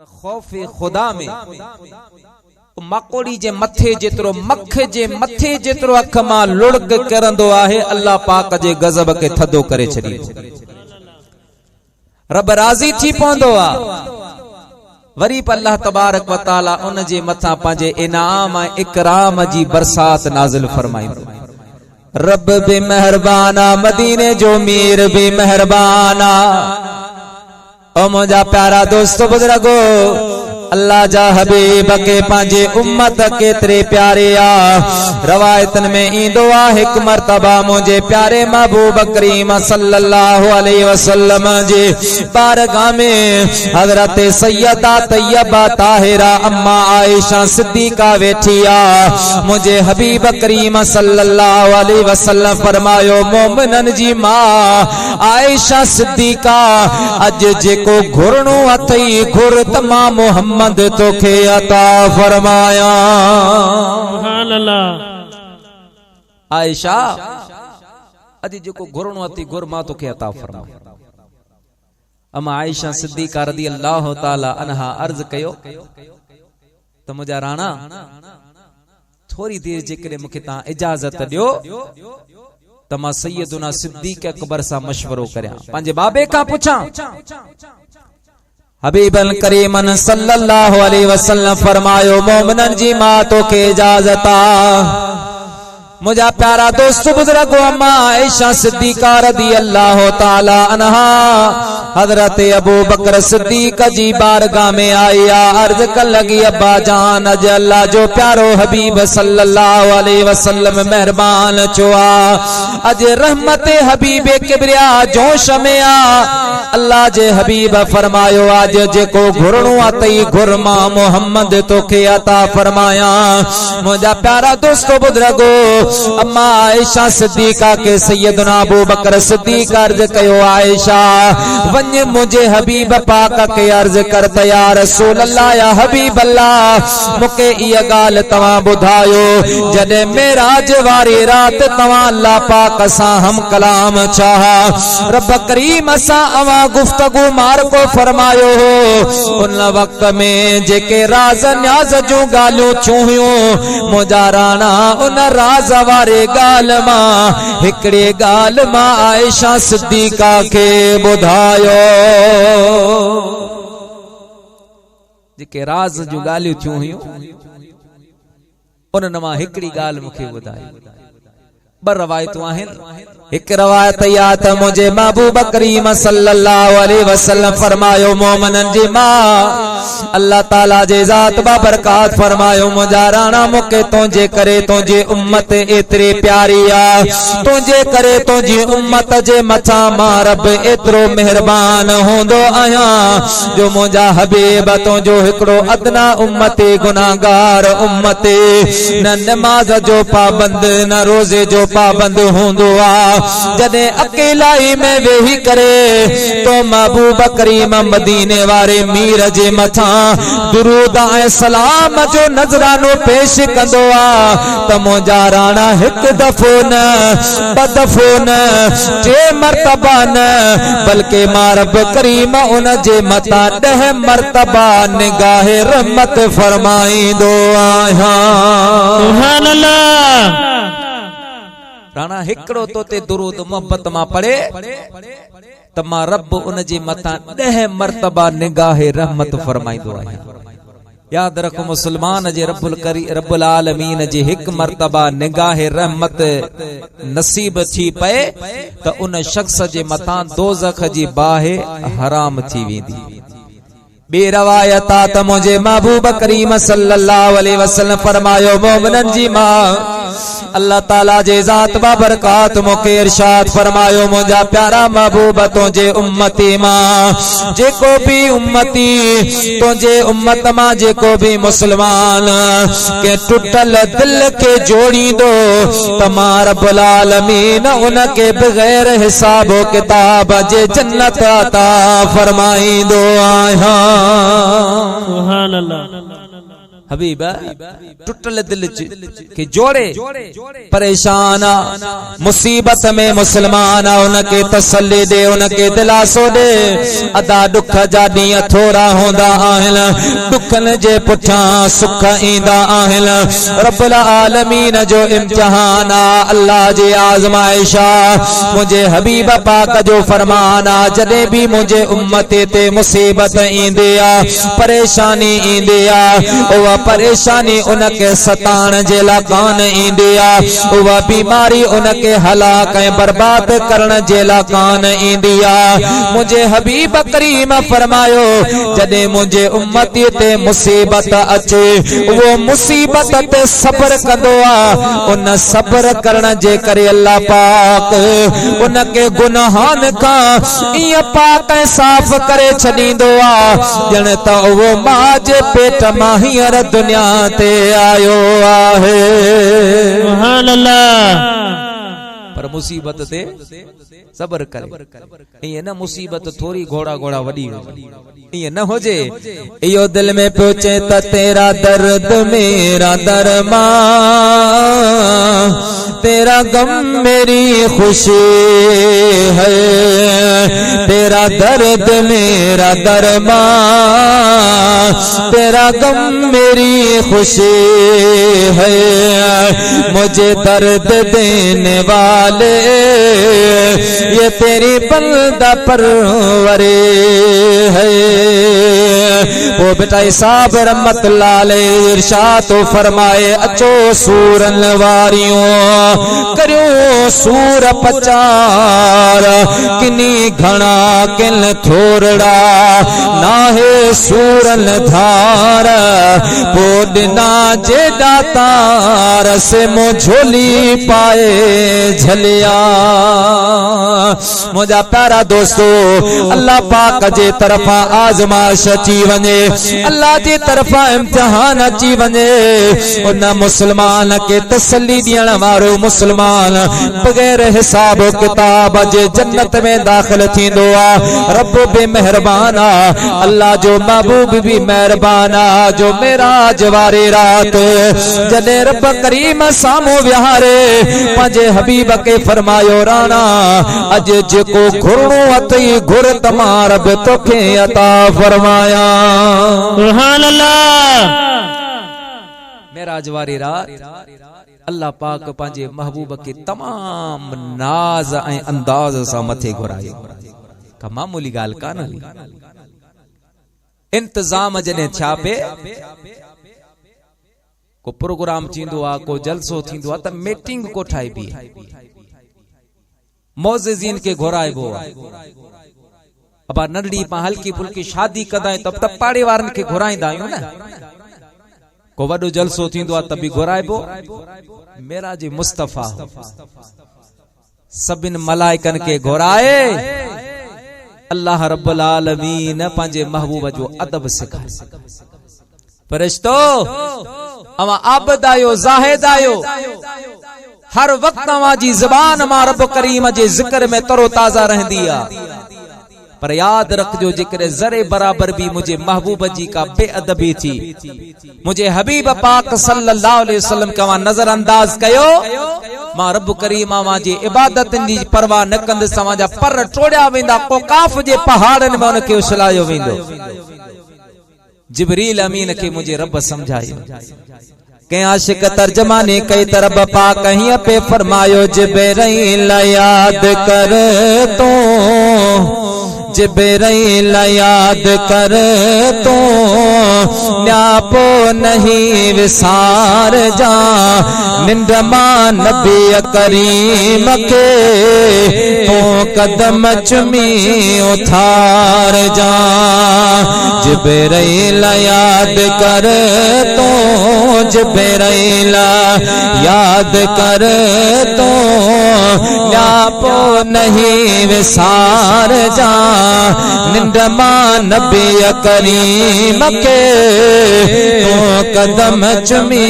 खौफ़े खुदा में मकोड़ी जे मथे जेतरो मख जे मथे जेतरो अख मां लुढ़क करंदो आहे अल्लाह पाक जे गज़ब के थदो करे छड़ी। रब राज़ी थी पवंदो आ वरी पर अल्लाह तबारक व तआला उन जे मथा पंहिंजे इनाम ऐं इकराम जी बरसात नाज़िल फरमाईंदो। रब बे मेहरबाना मदीने जो मीर बे मेहरबाना। ओ मुंहिंजा प्यारा दोस्त बुजुर्गो अल्लाह जा हबीब के पांजे उम्मत केतरे प्यारे आ। रवायतन में ईंदो आ हिक मर्तबा मुझे प्यारे महबूब करीम सल्लल्लाहु अलैहि वसल्लम जे बारगाह में हजरत सैयदा तैयबा ताहिरा अम्मा आयशा सिद्दीका वेठी आ। मुझे हबीब करीम सल्लल्लाहु अलैहि वसल्लम फरमायो मोमिनन जी मां आयशा सिद्दीका अज जेको घुरणो अथई घुर तमाम मोहम्मद तोखे अता फरमाया। सुभान अल्लाह। आयशा अज जेको घुरणो अथई घुर मां तोखे अता फरमाया। अम्मा आयशा सिद्दीका रज़ी अल्लाह ताला अन्हा अर्ज कयो त मुंहिंजा राणा थोड़ी देर जेकॾहिं मूंखे तव्हां इजाज़त ॾियो त मां सैयदुना सिद्दीक़ अकबर सां मशवरो करियां पंहिंजे बाबे खां पुछां। हबीबन करीमन सल्लल्लाहु अलैहि वसल्लम फरमायो मोमिनन जी मां तोखे इजाज़त आ। मुझा प्यारा दोस्त बुजुर्गो अम्मा आयशा सिद्दीका रज़ी अल्लाह ताला अन्हा हजरत अबू बकर सिद्दीक जी बारगाह में आई अर्ज कर लगी अब्बा जान अज अल्लाह जो प्यारो हबीब सल्लल्लाहु अलैहि वसल्लम मेहरबान चुआ अज रहमत हबीब किबरिया जोश में आ। अल्लाह जे हबीब फरमायो आज जेको घुरणो अतई घुरमा मोहम्मद तोखे अता फरमाया। मुझा प्यारा दोस्तों बुजुर्गो अम्मा आयशा सिद्दीका के सैयदना अबू बकर सिद्दीक अर्ज कयो आयशा वञ मुझे हबीब पाक के अर्ज कर त या रसूल अल्लाह या हबीब अल्लाह मुके इह गाल तवां बुधायो जडे मेराज वारी रात तवां अल्लाह पाक सां हम कलाम चाहा रब करीम सां अवा गुफ्तगू मार को फरमायो हो उन वक्त में जेके राज न्याज जो गालियों छुहियो मुझा राणा उन राज वारे गाल मां हिकड़े गाल मां आयशा सिद्दीका के बुधायो जेके राज जो गालियों थियूं हुयूं उन मां हिकड़ी गाल मुखे बुधाई। बर रवायतूं आहिनि एक रवायत या त मुझे महबूब करीम सल्लल्लाहु अलैहि वसल्लम फरमायो मोमिनन जी मां अल्लाह ताला जे जात बाबरकात फरमायो मुझा राणा मुके तुझे करे तुझे उम्मत एतरे प्यारी आ तुझे करे तुझी उम्मत जे मथा मां रब एतरो मेहरबान होंदो आया जो मुझा हबीब तुझो हिकड़ो अदना उम्मती गुनाहगार उम्मती न नमाज जो पाबंद न रोजे जो पाबंद होंदो आ जदे अकेलाई में वेही करे तो महबूब करीम मदीने वारे मीर जे मथा दुरूद ऐं सलाम जो नजरानो पेश कंदो आ त मुंहिंजा राणा हिकु दफ़ो न ॿ दफ़ो न टे मर्तबा न बल्कि मां रब करीम उन जे मथा 10 मर्तबा निगाहे रहमत फरमाईंदो आहियां। सुभान अल्लाह। राणा हिकड़ो तोते दुरूद मोहब्बत मां पढ़े त मां रब उन जे मथा 10 मर्तबा निगाहे रहमत फरमाईंदो आहियां। याद रखो मुसलमान जे रब्बुल आलमीन जे हिक मर्तबा निगाहे रहमत नसीब थी पए त उन शख्स जे मथा दोज़ख जी बाहि हराम थी वेंदी। बे रवायता त मुझे महबूब करीम सल्लल्लाहु अलैहि वसल्लम फरमायो मोमिनन जी मां अल्लाह ताला जे जात बाबरकात मुके इरशाद फरमायो मुझा प्यारा महबूब तुझे उम्मती मां जेको भी उम्मती तुझे उम्मत मां जेको भी मुसलमान के टुटल दिल के जोड़ी दो तमा रब्बुल आलमीन उनके बगैर हिसाब किताब जे जन्नत अता फरमाईंदो आहियां। सुभान अल्लाह। हबीब टुटल दिल के जोड़े परेशान मुसीबत में मुसलमान उनके तसल्ली दे उनके दिलासो दे अदा दुख जा ॾींहं थोरा हूंदा आहिनि दुखनि जे पुठियां सुख ईंदा आहिनि रब्बुल आलमीन जो इम्तिहान अल्लाह जी आज़माइश मुझे हबीब पाक जो फरमान जॾहिं भी मुझे उम्मत ते मुसीबत ईंदी परेशानी ईंदी परेशानी उनके सताण जे लाइ कान ईंदी उहा बीमारी उनके हलाक ऐं बर्बाद करण जे लाइ कान ईंदी मुझे हबीब करीम फरमायो जॾहिं मुझे उम्मती ते मुसीबत अचे वो मुसीबत ते सब्र कंदो उन सब्र करण जे करे अल्लाह पाक उनके गुनाहन खां ईअं पाक ऐं साफ़ करे छॾींदो ॼण त वो मां जे पेट मां हींअर दुनिया ते आयो आहे सुभान अल्लाह पर मुसीबत ते सब्र करे ये न मुसीबत थोड़ी घोड़ा घोड़ा वडी ये न हो जे यो दिल में पहुंचे त तेरा दर्द मेरा दरमा तेरा गम मेरी खुशी है तेरा दर्द मेरा दरमा तेरा गम मेरी खुशी है मुझे दर्द देने वाले ये तेरी बंदा परवरे है वो बेटा साहब रहमतुल्लाह अलैहि इरशाद फरमाए अचो सूरन वारियों करियो सूर पचार किनी घना किन थोरड़ा नाहे सूरन धार पोडना जेड़ा तार से मुझोली पाए झलिया मुझा प्यारा दोस्तों अल्लाह पाक जे तरफा आजमाइश अची वने अल्लाह जे तरफा इम्तिहान अची वने उन मुसलमान के तसल्ली ॾियण वारो मुसलमान बगैर हिसाब किताब जे जन्नत में दाखिल थींदो रब बे मेहरबान अल्लाह जो महबूब भी मेहरबान जो मेराज वारी रात जॾहिं रब करीम सामो विहारे पंहिंजे हबीब के फरमायो राणा अज जेको घुरणो अथई घुर तमार रब तोखे अता फरमाया सुभान अल्लाह मेराज वारी रात अल्लाह पाक पंहिंजे महबूब के तमाम नाज ऐं अंदाज सां मथे घुरायो का मामूली ॻाल्हि कान हुई इंतजाम जॾहिं थिया पे को प्रोग्राम थींदो को जलसो थींदो त मीटिंग को ठाहिबी मोज़िज़ीन के घुराइबो अब नंढड़ी पा हल्की फुल्की शादी कदा तब पाड़े वारन के घुराईंदा आहियूं न को वडो जलसो थींदो त भी घुराइबो मेरा जी मुस्तफा सबिन मलाइकन के घुराए अल्लाह रब्बुल आलमीन पंहिंजे महबूब जो अदब सिखाए फरिश्तो अवा आबद आयो जाहिद आयो हर वक्त जी ज़बान मां रब करीम जे जिक्र में तरो ताज़ा रहंदी पर याद रखजो जिक्र जरे बराबर भी मुझे महबूब जी का बेअदबी थी मुझे हबीब पाक सल्लल्लाहु अलैहि वसल्लम का नजरअंदाज कयो मां रब करीम जी इबादत जी परवाह न कंद समाजा पर टोड़िया वेंदा कोकाफ जे पहाड़न में उनके उछलायो वेंदो जिब्रील अमीन के मुझे रब समझायो के आशिक तर्जमानी कई तरफ पा कहीं पे फरमायो जिब्रील याद कर तो जिब्रील याद कर तो न्यापो नहीं विसार जा निंदमा नबी करीम के तो कदम चुमी उठार जा जिब्रील याद कर तो जिब्रील याद कर तो न्यापो नहीं विसार जा निंदमा नबी करीम के तो कदम चुमी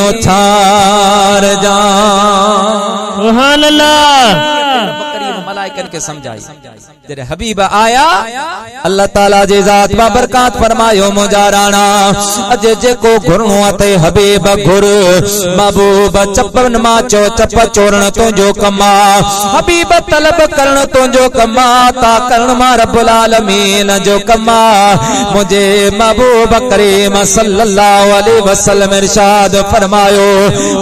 उठार जा सुभान अल्लाह मलाइकन के समझाई जरे हबीब आया अल्लाह ताला जे जात बा बरकत फरमायो मुजा राणा अज जेको घुरणो अते हबीब घुर महबूब चपन मा चो चप चोरण तो जो कमा हबीब तलब करण तो जो कमा ता करण मा रब्बुल आलमीन जो कमा मुझे महबूब करीम सल्लल्लाहु अलैहि वसल्लम इरशाद फरमायो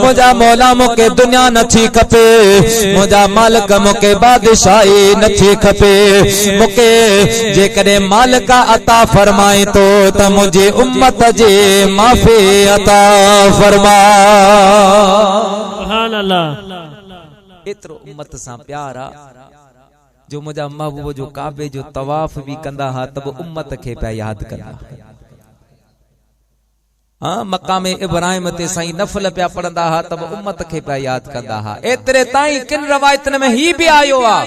मुझा मौला मुके दुनिया नथी खपे मुझा मालिक मुके बादशाही नथी खपे मुके जे करे मालिक अता फरमाए तो त मुझे उम्मत जे माफी अता फरमा सुभान अल्लाह एतरो उम्मत सा प्यारा जो मुझा महबूब जो काबे जो तवाफ भी कंदा हा तब उम्मत के पे याद कंदा हाँ मकाम इब्राहिम ते साईं नफल पिया पढ़ंदा हा तब उम्मत के पे याद कंदा हा एतरे ताईं किन रवायतन में ही भी आयो आ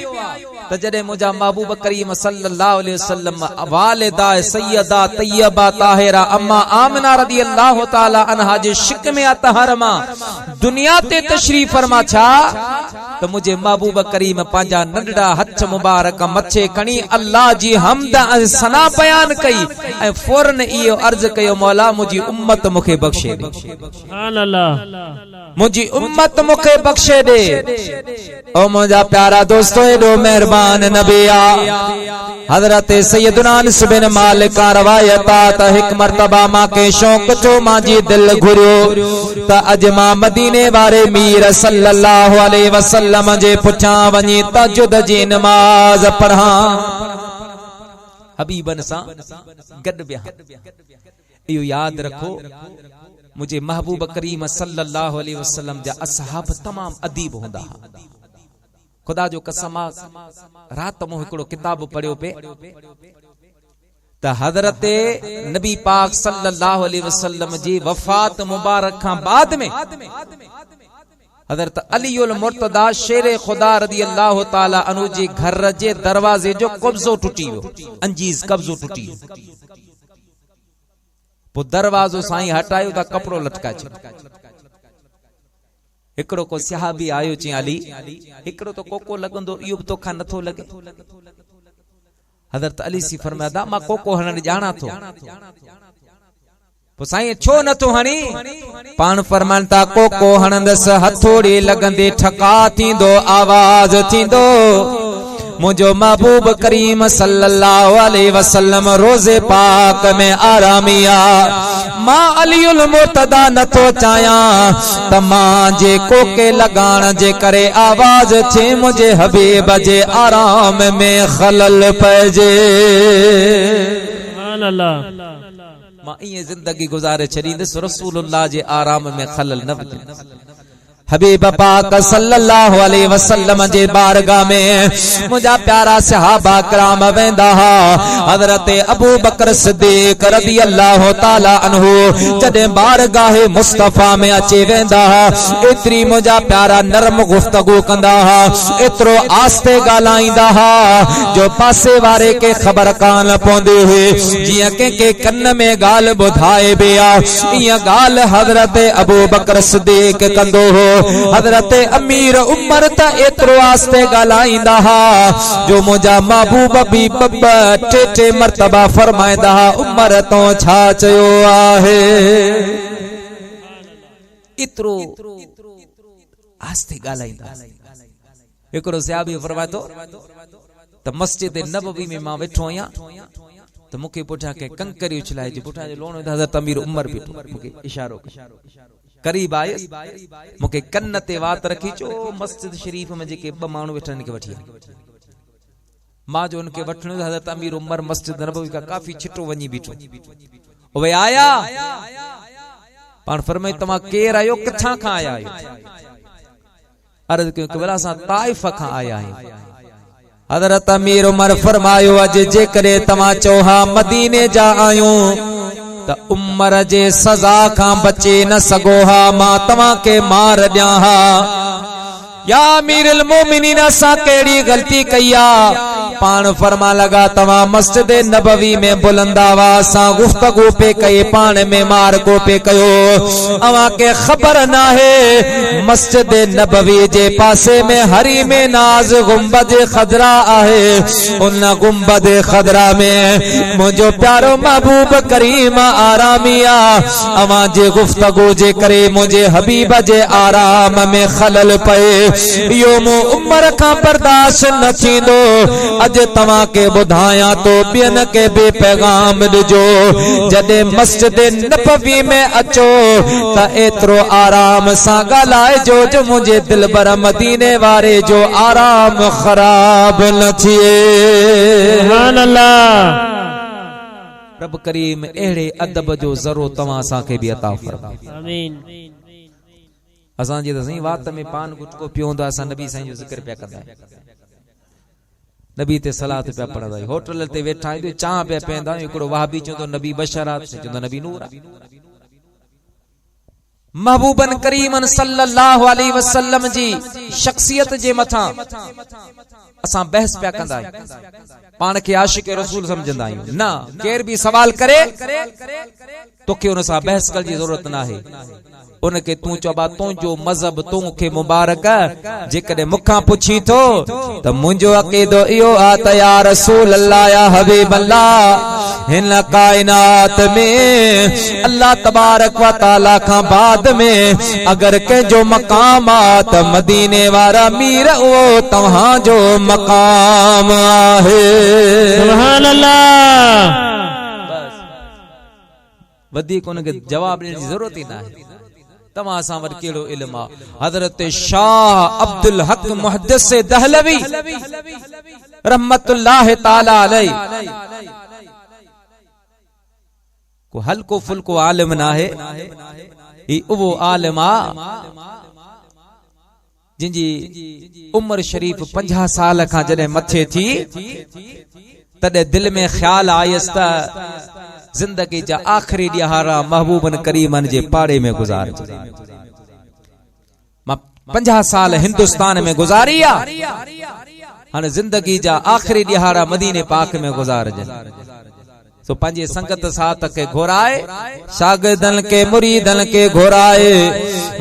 त जडे मुझा महबूब करीम सल्लल्लाहु अलैहि वसल्लम वालिदा सैयदा तैयबा ताहिरा अम्मा आमिना रदियल्लाहु ताला अन्हा जे शिक में अतहरमा दुनिया ते तशरीफ फरमा छा तो मुझे महबूब करीम पांजा नंढड़ा हथ मुबारक मथे खणी अल्लाह जी हमद सना बयान कई ए फौरन इयो अर्ज कयो मौला मुझी उम्मत मुखे बख्शे दे सुभान अल्लाह मुझी उम्मत मुखे बख्शे दे ओ मुझा प्यारा दोस्तों एडो मेहरबान नबिया हजरत सैयदना अनस बिन मालिक का रवायत त एक मर्तबा मां के शौक चो माजी दिल घुरियो त अजमा मदीने वारे मीर सल्लल्लाहु अलैहि वसल्लम जे पुछा वनी तहज्जुद जी नमाज पढ़ा हबीबन सा गड बिया इयो याद रखो मुझे महबूब करीम सल्लल्लाहु अलैहि वसल्लम जा असहाब तमाम अदीब होंदा खुदा जो कसम रात मो हिकड़ो किताब पढ़ियो पे त हजरत नबी पाक सल्लल्लाहु अलैहि वसल्लम जी वफात मुबारक खां बाद में हजरत अलीउल मुर्तदा शेर खुदा रदियल्लाहु ताला अन्हु जे घर जे दरवाजे जो कब्जो टूटी वियो अंजीज कब्जो टूटी पो दरवाजो साईं हटायो त कपड़ो लटकाए छॾियो हिकड़ो को सहाबी आयो ची अली हिकड़ो तो कोको लगंदो इयो तो खा नथो लगे हजरत अली सी फरमाया मां कोको हणन जाना थो पो साईं छो नथो हणी पान फरमानता कोको हणंदस हथोड़ी लगंदे ठका थींदो आवाज थींदो मुझो महबूब करीम सल्लल्लाहु अलैहि वसल्लम रोजे पाक में आरामिया मां अलीउल मुर्तदा नथो चाया तमा जे कोके लगाण जे करे आवाज थे मुझे हबीब जे आराम में खलल पजे सुभान अल्लाह मां ये जिंदगी गुजारे छरींदस रसूलुल्लाह जे आराम में खलल न पजे हबीब पाक सल्लल्लाहु अलैहि वसल्लम जे बारगाह में मुझा प्यारा सहाबा कराम वेंदा हजरत अबू बकर सिद्दीक रदियल्लाहु ताला अन्हु जदे बारगाह मुस्तफा में अचे वेंदा एतरी मुझा प्यारा नरम गुफ्तगू कंदा एतरो आस्ते गालाइंदा जो पासे वारे के खबर कान पौंदी हुई जिया के कन्न में गाल बुधाए बिया इया गाल हजरत अबू बकर सिद्दीक कंदो हो हजरत अमीर उमर ता एतरो आस्ते गालाइंदा जो मुझा महबूब भी बब्बा टे मर्तबा फरमाइंदा उमर तो छा चयो आहे इतरो आस्ते गालाइंदा एकरो सहाबी फरमाए तो त मस्जिद नबवी में मां वेठो आया तो मुके पुठा के कंकरी उछलाए जे पुठा जो लोण हजरत अमीर उमर भी मुके इशारो करीब आए मुके कन्न ते वात रखी चो मस्जिद शरीफ में जेके ब माण्हू वेठन के वठी मां जो उनके वठण हजरत अमीर उमर मस्जिद नबवी का काफी छिटो वनी बीठो वे आया पान फरमाई तमा केर आयो किथा का आया आयो अर्ज क्यों के बला सा ताइफ का आया है हजरत अमीर उमर फरमायो अज जे करे तमा चोहा मदीने जा आयो त उमर जे सजा खां बचे न सगो हा मां तव्हां के मार ॾियां हा या अमीरुल मोमिनीन असां केड़ी गलती कईया पान फरमा लगा तवा मस्जिद नबवी में बुलंद आवाज सां गुफ्तगू पे कई पान में मार को पे कयो अवा के खबर ना है मस्जिद नबवी जे पासे में हरी में नाज गुंबद खदरा आहे उन गुंबद खदरा में मुझो प्यारो महबूब करीम आरामिया अवा जे गुफ्तगू जे करे मुझे हबीब जे आराम में खलल पे यो मु उम्र का बर्दाश्त न थींदो अज तवा के बुधाया तो बियन के बे पैगाम दिजो जदे मस्जिद नबवी में अचो त एतरो आराम सा गलाए जो मुझे दिल बर मदीने वारे जो आराम खराब न थिए सुभान अल्लाह रब करीम एड़े अदब जो जरो तवा सा के भी अता फरमाए आमीन असां जी त सही वात में पान गुटको पियोंदा असां नबी साईं जो जिक्र पिया कंदा नबी ते सलात पिया पढ़ंदा होटल ते वेठा आहियूं चाह पिया पींदा हिकिड़ो वहाबी चवंदो नबी बशरात चवंदो नबी नूर महबूबन करीमन सल्लल्लाहु अलैहि वसल्लम जी शख्सियत जे मथा असां बहस पिया कंदा पान के आशिक रसूल समझंदा आहियूं ना केर भी सवाल करे तोखे उन सां बहस करण जी जरूरत ना है उनके तू चोबा तुझो मजहब तोखे मुबारक जेकॾहिं मूंखां पुछी थो त मुंहिंजो अक़ीदो इहो आहे त या रसूल अल्लाह या हबीब अल्लाह हिन कायनात में अल्लाह तबारक व तआला खां बाद में अगर कंहिंजो मकाम आहे त मदीने वारा मीर उहो तव्हांजो मकाम आहे सुभान अल्लाह वधीक उनखे जवाब ॾियण जी ज़रूरत ई न आहे तव्हां सां वटि कहिड़ो इल्मु आहे हज़रत शाह अब्दुल हक मुहद्दिस दहलवी रहमतुल्लाह ताला अलैहि को हल्को फुल्को आलिम ना है ई उहो आलिम आहे जिंजी उम्र शरीफ 50 साल खां जॾहिं मथे थी तॾहिं दिल में ख्याल आयसि त जिंदगी जा आखिरी ॾिहारा महबूबन करीमन जे पाड़े में गुजार 50 साल हिंदुस्तान में गुजारिया हाणे जिंदगी जा आखिरी ॾिहारा मदीने पाक में गुजारजन सो पंहिंजे संगत साथ के घोराए शागिर्दन के मुरीदन के घोराए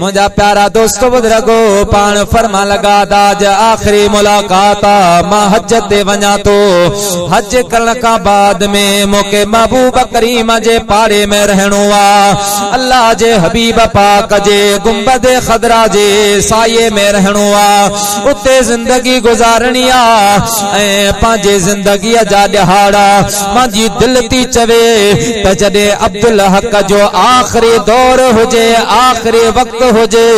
मुझा प्यारा दोस्त बुजुर्गो पान फरमा लगा दाज आखिरी मुलाकात मां हज ते वञा तो हज करण का बाद में मोके महबूब करीम जे पाड़े में रहणो आ अल्लाह जे हबीब पाक जे गुंबद खदरा जे साये में रहणो आ उते जिंदगी गुजारणी आ ऐं पंहिंजे जिंदगी जा ॾिहाड़ा मुंहिंजी दिल थी चवे त जॾहिं अब्दुल हक जो आखिरी दौर हुजे आखिरी वक्त हुजे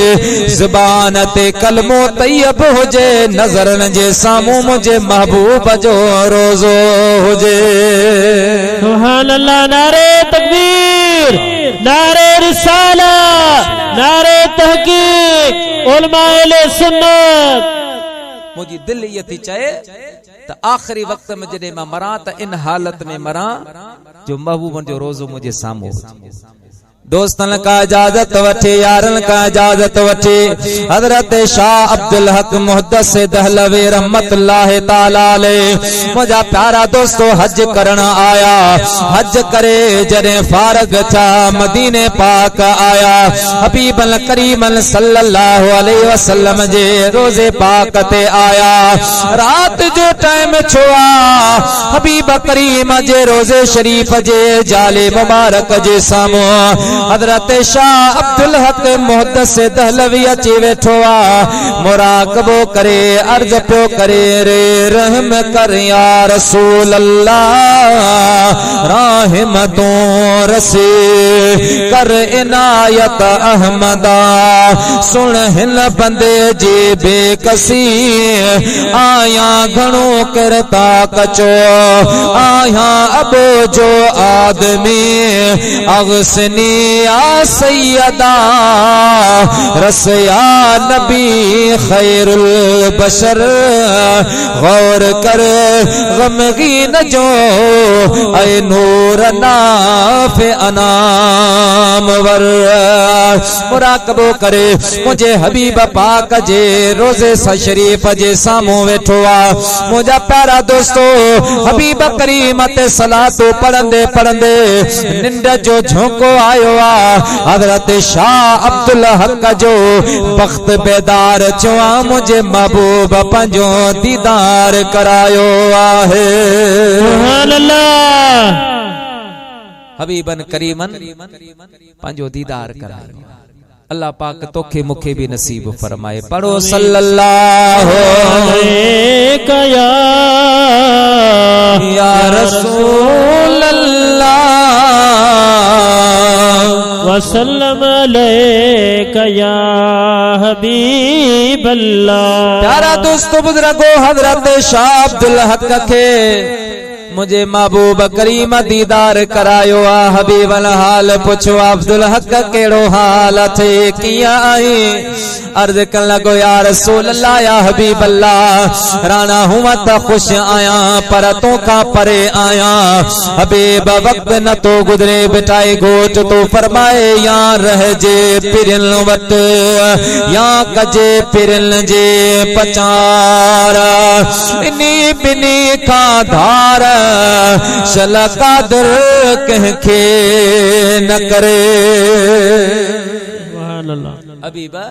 ज़ुबान ते कलमो तैयब हुजे नज़रन जे साम्हूं मुझे महबूब जो रोज़ो हुजे सुभान अल्लाह नारे तकबीर नारे रिसाला नारे तहकीक उलमा अहले सुन्नत मुझी दिल ये थी चाहे त आखिरी वक्त में जॾहिं मां मरां त इन हालत में मरां जो महबूबन जो रोज़ो मुझे साम्हूं दोस्तन का इजाजत वठे यारन का इजाजत वठे हजरत शाह अब्दुल हक मुहद्दिस दहलवी रहमतुल्लाह ताला अलैहि मुझा प्यारा दोस्तों हज करण आया हज करे जॾहिं फारग था मदीने पाक आया हबीबन करीमन सल्लल्लाहु अलैहि वसल्लम जे रोज़े पाक ते आया रात जो टाइम छुआ हबीब करीम जे रोज़े शरीफ जे जाले मुबारक जे साम्हूं हजरत शाह अब्दुल हक मुहद्दिस दहलवी अची वेठो आ मुराकबो करे अर्ज पियो करे रे रहम कर या रसूल अल्लाह रहमतों रसे कर इनायत अहमदा सुन हिन बंदे जी बेकसी आया घणो करता कचो आया अबो जो आदमी अगसनी या सैयदा रसया नबी खैरुल बशर गौर कर गमगीन जो ऐ नूर ना काफ़े अनाम वर मुराकबो करे मुझे हबीब पाक जे रोज़े शरीफ जे सामू वेठो आ मुझा प्यारा दोस्तों हबीब करीम ते सलातो पढ़ंदे पढ़ंदे निंड जो झोंको आयो आ हजरत शाह अब्दुल हक जो बख्त बेदार चुआ मुझे महबूब पंजो दीदार करायो आहे सुभान अल्लाह हबीबन करीमन पंजो दीदार करायो अल्लाह पाक तोखे मुखे भी नसीब फरमाए पढ़ो सल्लल्लाहु अलैका या रसूल अल्लाह वसल्लम अलैका या हबीब अल्लाह। प्यारा दोस्तों बुजुर्गो हजरत शाह अब्दुल हक के मुझे महबूब करीम दीदार करायो आ हबीब हाल पुछो अब्दुल हक केड़ो हाल थे किया आई अर्ज कर लगो या रसूल अल्लाह या हबीब अल्लाह राणा हुआ त खुश आया पर तो का परे आया हबीब वक्त न तो गुजरे बिटाई गोच तो फरमाए या रह जे पिरल वट या कजे पिरल जे पचार इनी बिनी का धार शला कादर कहके न करे सुभान अल्लाह। हबीबा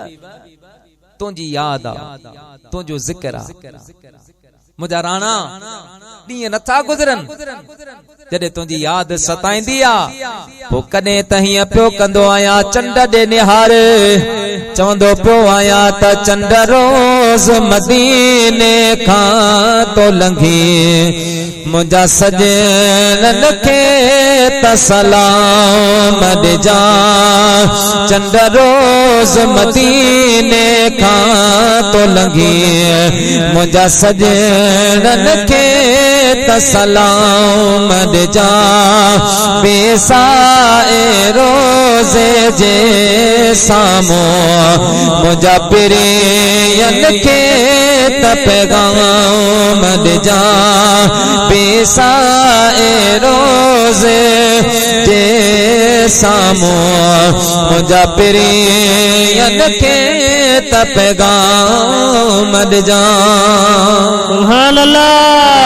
तुझी याद आ तुझो जिक्र आ मुझा राणा ॾींहं नथा गुजरन जॾहिं तुझी याद सताईंदी आ पोइ कॾहिं त हीअं पियो कंदो आहियां चंड ॾे निहारे चवंदो पियो आहियां त चंड रोज़ मदीने खां तो लंघी मुझा सजन खे त सलाम ॾिजा चंड रोज़ मदीने खां तो लंघी मुझा सजन खे त सलाम ॾिजा बेसाए रोज़े जे सामो मुझा पिरियन खे त पैगाम ॾिजा बेसाए रोज़े जे सामो मुझा पिरियन खे त पैगाम ॾिजा सुभान अल्लाह।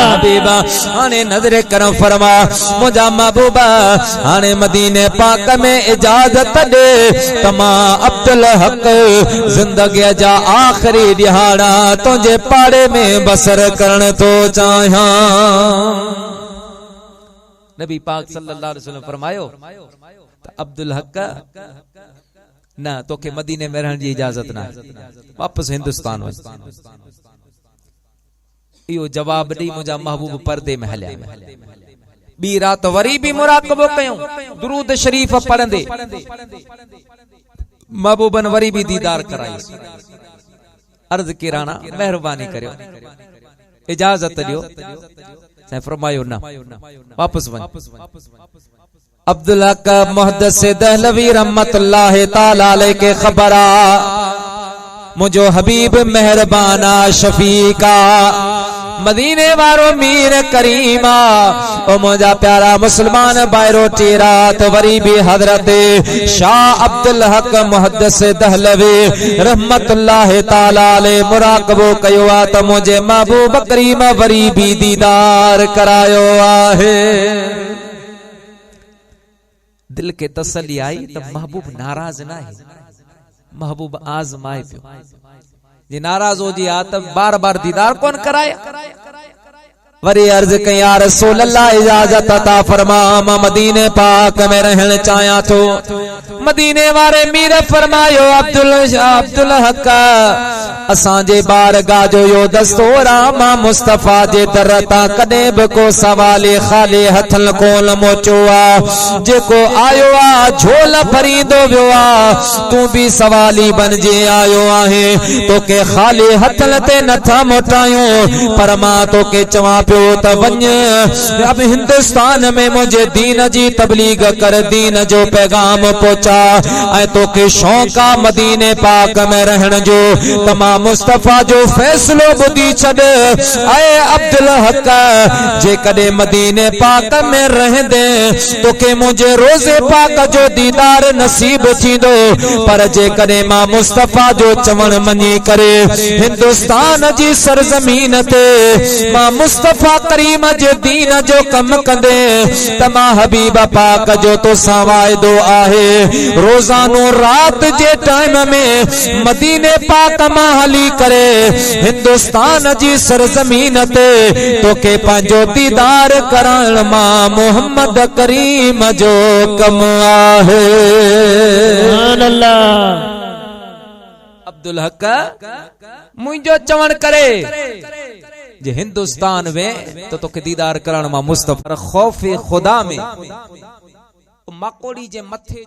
हबीबा हाने नजरे करम फरमा मुझा महबूबा हाने मदीने पाक में इजाजत दे तमा अब्दुल हक जिंदगी जा आखिरी दिहाड़ा तुझे पाड़े में बसर करण तो चाहिया नबी पाक सल्लल्लाहु अलैहि वसल्लम फरमायो अब्दुल हक ना तोखे मदीने में रहने की इजाजत ना वापस हिंदुस्तान वञ इहो जवाब दी मुझा महबूब पर्दे में हलिया बी रात वरी भी मुराकबो कयूं दुरूद शरीफ पढ़ंदे महबूबन वरी भी दीदार कराई अर्ज के राणा मेहरबानी करियो इजाजत दियो से फरमायो ना वापस वन अब्दुल हक मुहद्दिस दहलवी रहमतुल्लाह ताला अलैहि के खबरा मुझो हबीब मेहरबाना शफीका मदीने वारो मीर करीमा ओ मुझा प्यारा मुसलमान बायरो टीरा तो वरी भी हजरत शाह अब्दुल हक मुहद्दिस दहलवी रहमतुल्लाह ताला अलैहि मुराकबो कयो आ त मुझे महबूब करीम वरी भी दीदार करायो आहे दिल के तसल्ली आई तो महबूब नाराज ना है महबूब आजमाए पियो जे नाराज हो जी आ त बार बार दीदार कौन कराए वरी अर्ज कई या रसूल अल्लाह इजाजत अता फरमा मां मदीने पाक में रहण चाहया तो मदीने वारे मीर फरमायो अब्दुल हक असांजे बारगाह जो यो दस्तूर मां मुस्तफा जे दर ता कदे भी को सवाले खाली हथन कोल मोचो आ जेको आयो आ झोल फरीदो वियो आ तू भी सवाली बन जे आयो आहे तोके खाली हथन ते नथा मोटायो पर मां तोके चवा पियो त वञ अब हिंदुस्तान में मुझे दीन जी तबलीग कर, दीन जो पैगाम पहुंचा। ऐ तोखे शौक़ आ मदीने पाक में रहण जो, तमाम मुस्तफा जो फैसलो बुधी छॾ। ऐ अब्दुल हक जे कदे मदीने पाक में रहंदे तोखे मुझे रोज़े पाक जो दीदार नसीब थींदो, पर जे कदे मां मुस्तफा जो चवण मञी करे हिंदुस्तान जी सरजमीन ते मां मुस्तफा करीम जे दीन जो कम कंदे त मां हबीब पाक जो तो वायदो आहे रोजानो रात जे टाइम में मदीने पाक मां हली करे हिंदुस्तान जी सरजमीन ते तोखे पंहिंजो दीदार करण मां मोहम्मद करीम जो कम आहे। सुभान अल्लाह। अब्दुल हक मुंहिंजो चवण करे जे हिंदुस्तान में तो तोखे दीदार करण मां मुस्तफा खौफ खुदा में माकोड़ी जे मथे